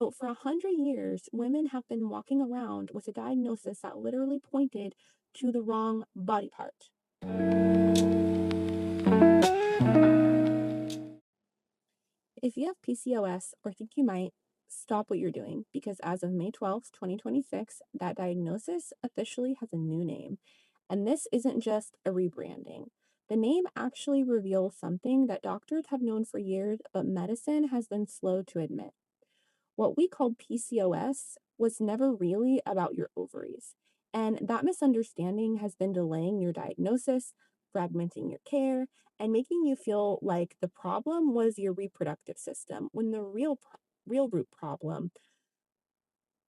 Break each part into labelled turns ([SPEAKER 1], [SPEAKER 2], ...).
[SPEAKER 1] So for 100 years, women have been walking around with a diagnosis that literally pointed to the wrong body part. If you have PCOS or think you might, stop what you're doing because as of May 12th, 2026, that diagnosis officially has a new name. And this isn't just a rebranding. The name actually reveals something that doctors have known for years, but medicine has been slow to admit. What we called PCOS was never really about your ovaries. And that misunderstanding has been delaying your diagnosis, fragmenting your care, and making you feel like the problem was your reproductive system when the real root problem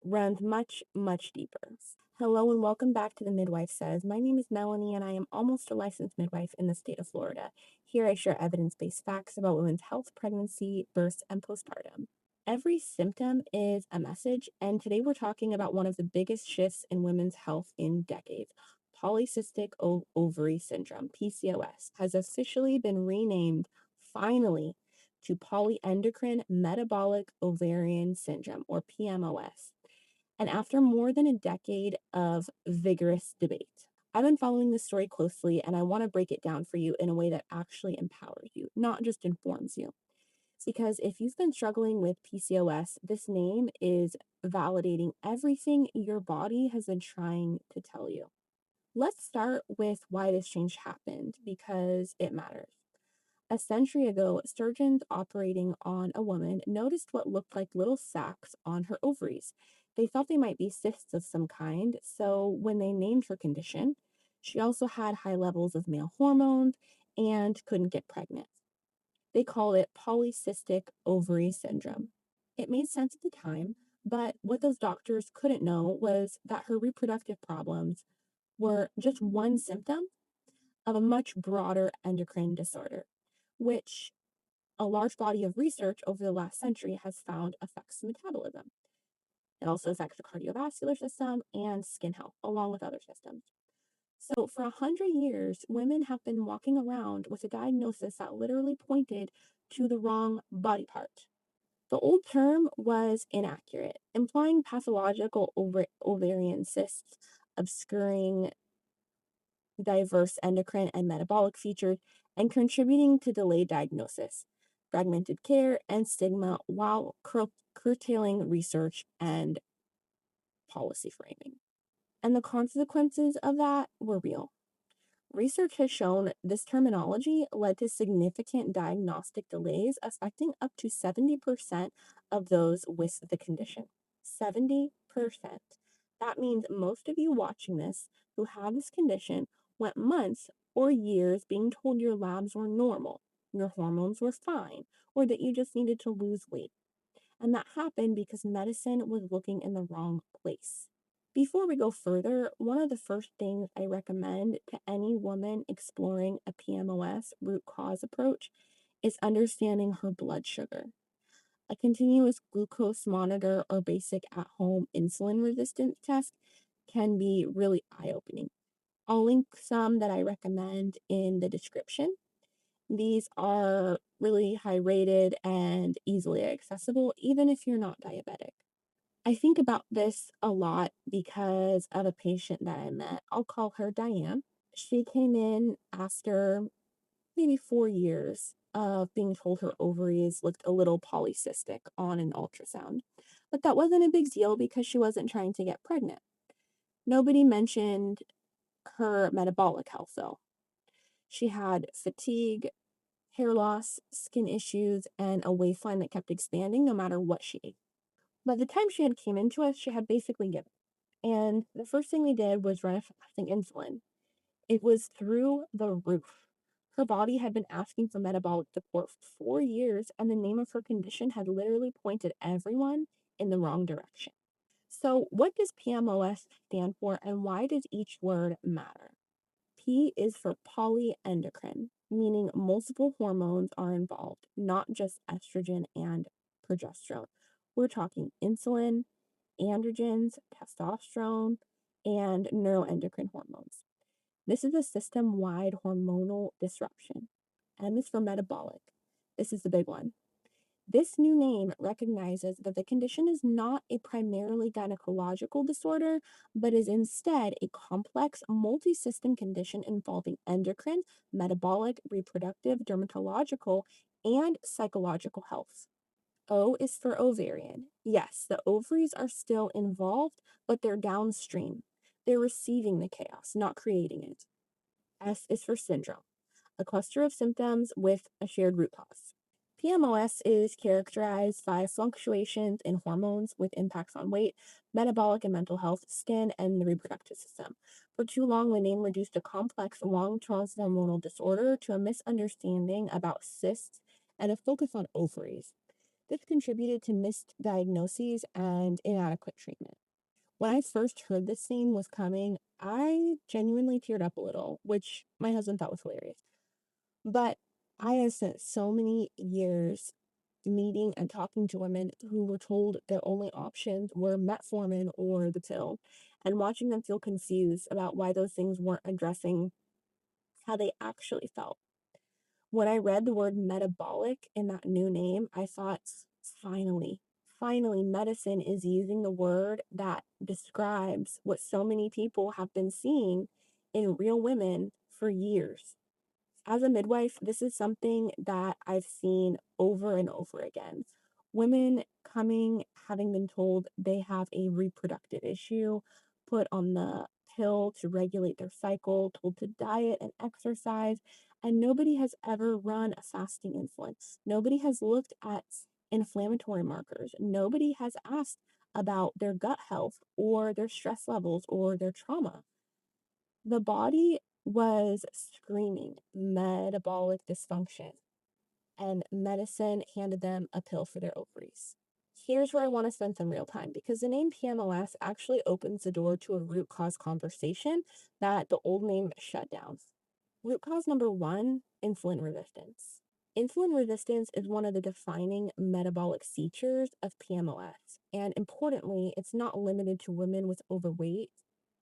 [SPEAKER 1] runs much, much deeper. Hello and welcome back to the Midwife Says. My name is Melanie and I am almost a licensed midwife in the state of Florida. Here I share evidence-based facts about women's health, pregnancy, birth, and postpartum. Every symptom is a message, and today we're talking about one of the biggest shifts in women's health in decades. Polycystic ovary syndrome, PCOS, has officially been renamed, finally, to polyendocrine metabolic ovarian syndrome, or PMOS. And after more than a decade of vigorous debate, I've been following this story closely and I want to break it down for you in a way that actually empowers you, not just informs you. Because if you've been struggling with PCOS, this name is validating everything your body has been trying to tell you. Let's start with why this change happened because it matters. A century ago, surgeons operating on a woman noticed what looked like little sacs on her ovaries. They thought they might be cysts of some kind, so when they named her condition, she also had high levels of male hormones and couldn't get pregnant. They called it polycystic ovary syndrome. It made sense at the time, but what those doctors couldn't know was that her reproductive problems were just one symptom of a much broader endocrine disorder, which a large body of research over the last century has found affects metabolism. It also affects the cardiovascular system and skin health, along with other systems. So, for 100 years, women have been walking around with a diagnosis that literally pointed to the wrong body part. The old term was inaccurate, implying pathological ovarian cysts obscuring diverse endocrine and metabolic features and contributing to delayed diagnosis, fragmented care, and stigma while curtailing research and policy framing. And the consequences of that were real. Research has shown this terminology led to significant diagnostic delays affecting up to 70% of those with the condition. 70%. That means most of you watching this who have this condition went months or years being told your labs were normal, your hormones were fine, or that you just needed to lose weight. And that happened because medicine was looking in the wrong place. Before we go further, one of the first things I recommend to any woman exploring a PMOS root cause approach is understanding her blood sugar. A continuous glucose monitor or basic at home insulin resistance test can be really eye opening. I'll link some that I recommend in the description. These are really high rated and easily accessible, even if you're not diabetic. I think about this a lot because of a patient that I met. I'll call her Diane. She came in after maybe 4 years of being told her ovaries looked a little polycystic on an ultrasound. But that wasn't a big deal because she wasn't trying to get pregnant. Nobody mentioned her metabolic health, though. She had fatigue, hair loss, skin issues, and a waistline that kept expanding no matter what she ate. By the time she had came into us, she had basically given. And the first thing we did was run a fasting insulin. It was through the roof. Her body had been asking for metabolic support for 4 years, and the name of her condition had literally pointed everyone in the wrong direction. So, what does PMOS stand for, and why does each word matter? P is for polyendocrine, meaning multiple hormones are involved, not just estrogen and progesterone. We're talking insulin, androgens, testosterone, and neuroendocrine hormones. This is a system wide hormonal disruption. M is for metabolic. This is the big one. This new name recognizes that the condition is not a primarily gynecological disorder, but is instead a complex multi-system condition involving endocrine, metabolic, reproductive, dermatological, and psychological health. O is for ovarian. Yes, the ovaries are still involved, but they're downstream. They're receiving the chaos, not creating it. S is for syndrome, a cluster of symptoms with a shared root cause. PMOS is characterized by fluctuations in hormones with impacts on weight, metabolic and mental health, skin, and the reproductive system. For too long, the name reduced a complex long-term hormonal disorder to a misunderstanding about cysts and a focus on ovaries. This contributed to misdiagnoses and inadequate treatment. When I first heard this name was coming, I genuinely teared up a little, which my husband thought was hilarious. But I have spent so many years meeting and talking to women who were told their only options were metformin or the pill, and watching them feel confused about why those things weren't addressing how they actually felt. When I read the word metabolic in that new name, I thought, finally, finally, medicine is using the word that describes what so many people have been seeing in real women for years. As a midwife, this is something that I've seen over and over again. Women coming, having been told they have a reproductive issue, put on the pill to regulate their cycle, told to diet and exercise, and nobody has ever run a fasting insulin. Nobody has looked at inflammatory markers. Nobody has asked about their gut health or their stress levels or their trauma. The body was screaming metabolic dysfunction, and medicine handed them a pill for their ovaries. Here's where I want to spend some real time because the name PMOS actually opens the door to a root cause conversation that the old name shut down. Root cause number one, insulin resistance. Insulin resistance is one of the defining metabolic features of PMOS. And importantly, it's not limited to women with overweight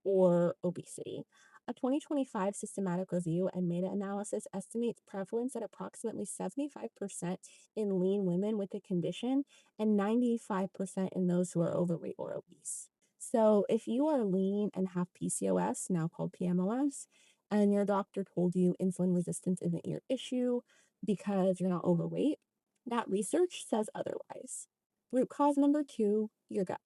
[SPEAKER 1] or obesity. A 2025 systematic review and meta-analysis estimates prevalence at approximately 75% in lean women with the condition and 95% in those who are overweight or obese. So if you are lean and have PCOS, now called PMOS, and your doctor told you insulin resistance isn't your issue because you're not overweight, that research says otherwise. Root cause number two, your gut.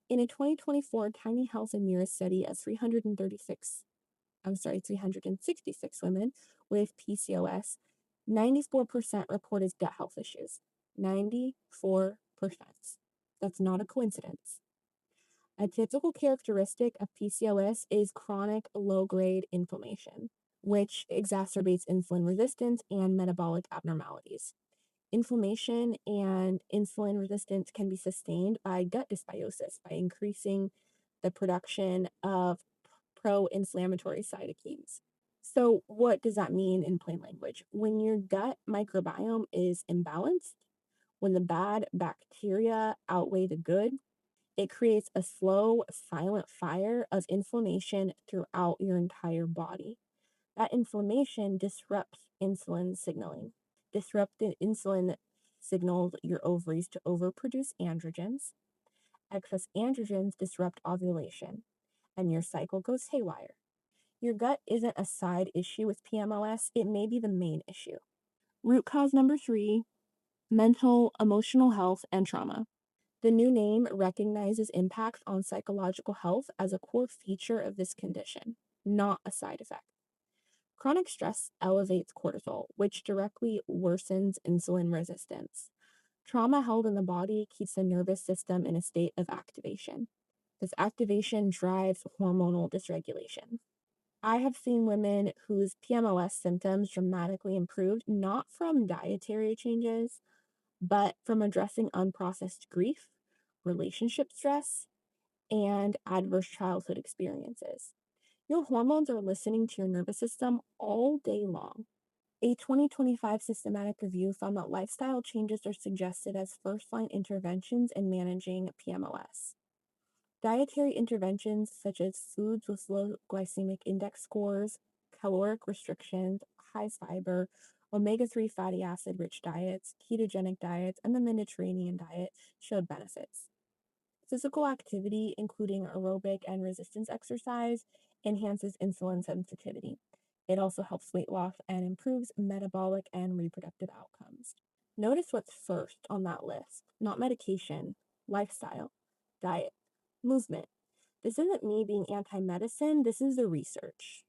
[SPEAKER 1] In a 2024 Tiny Health and Mirror study of 366 women with PCOS, 94% reported gut health issues. 94%. That's not a coincidence. A typical characteristic of PCOS is chronic low-grade inflammation, which exacerbates insulin resistance and metabolic abnormalities. Inflammation and insulin resistance can be sustained by gut dysbiosis by increasing the production of pro-inflammatory cytokines. So what does that mean in plain language? When your gut microbiome is imbalanced, when the bad bacteria outweigh the good, it creates a slow, silent fire of inflammation throughout your entire body. That inflammation disrupts insulin signaling. Disrupted insulin signals your ovaries to overproduce androgens. Excess androgens disrupt ovulation, and your cycle goes haywire. Your gut isn't a side issue with PMOS, it may be the main issue. Root cause number three, mental, emotional health, and trauma. The new name recognizes impacts on psychological health as a core feature of this condition, not a side effect. Chronic stress elevates cortisol, which directly worsens insulin resistance. Trauma held in the body keeps the nervous system in a state of activation. This activation drives hormonal dysregulation. I have seen women whose PMOS symptoms dramatically improved not from dietary changes, but from addressing unprocessed grief, relationship stress, and adverse childhood experiences. Your hormones are listening to your nervous system all day long. A 2025 systematic review found that lifestyle changes are suggested as first-line interventions in managing PMOS. Dietary interventions such as foods with low glycemic index scores, caloric restrictions, high fiber, Omega-3 fatty acid-rich diets, ketogenic diets, and the Mediterranean diet showed benefits. Physical activity, including aerobic and resistance exercise, enhances insulin sensitivity. It also helps weight loss and improves metabolic and reproductive outcomes. Notice what's first on that list: not medication, lifestyle, diet, movement. This isn't me being anti-medicine, this is the research.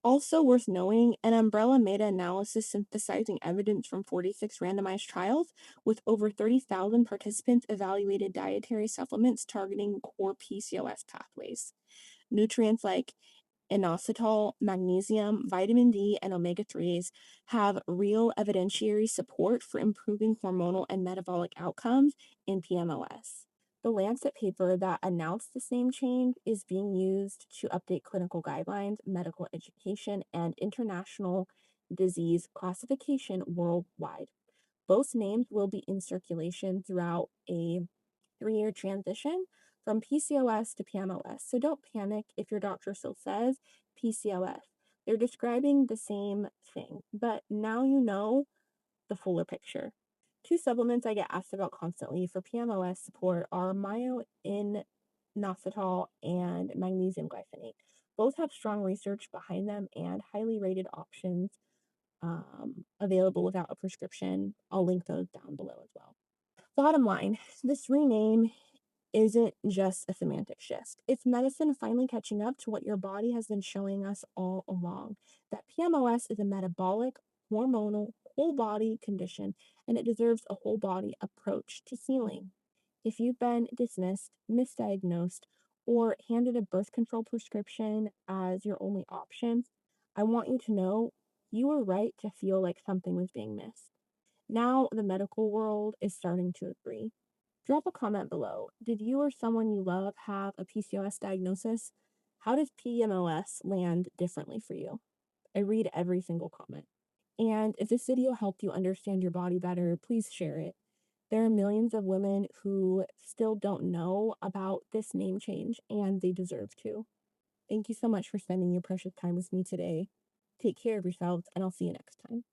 [SPEAKER 1] Also worth knowing, an umbrella meta-analysis synthesizing evidence from 46 randomized trials with over 30,000 participants evaluated dietary supplements targeting core PCOS pathways. Nutrients like inositol, magnesium, vitamin D, and omega-3s have real evidentiary support for improving hormonal and metabolic outcomes in PMOS. The Lancet paper that announced this name change is being used to update clinical guidelines, medical education, and international disease classification worldwide. Both names will be in circulation throughout a 3-year transition from PCOS to PMOS. So don't panic if your doctor still says PCOS. They're describing the same thing, but now you know the fuller picture. 2 supplements I get asked about constantly for PMOS support are myo-inositol and magnesium glycinate. Both have strong research behind them and highly rated options available without a prescription. I'll link those down below as well. Bottom line, this rename isn't just a semantic shift. It's medicine finally catching up to what your body has been showing us all along. That PMOS is a metabolic, hormonal, whole body condition, and it deserves a whole body approach to healing. If you've been dismissed, misdiagnosed, or handed a birth control prescription as your only option, I want you to know you were right to feel like something was being missed. Now the medical world is starting to agree. Drop a comment below. Did you or someone you love have a PCOS diagnosis? How does PMOS land differently for you? I read every single comment. And if this video helped you understand your body better, please share it. There are millions of women who still don't know about this name change, and they deserve to. Thank you so much for spending your precious time with me today. Take care of yourselves, and I'll see you next time.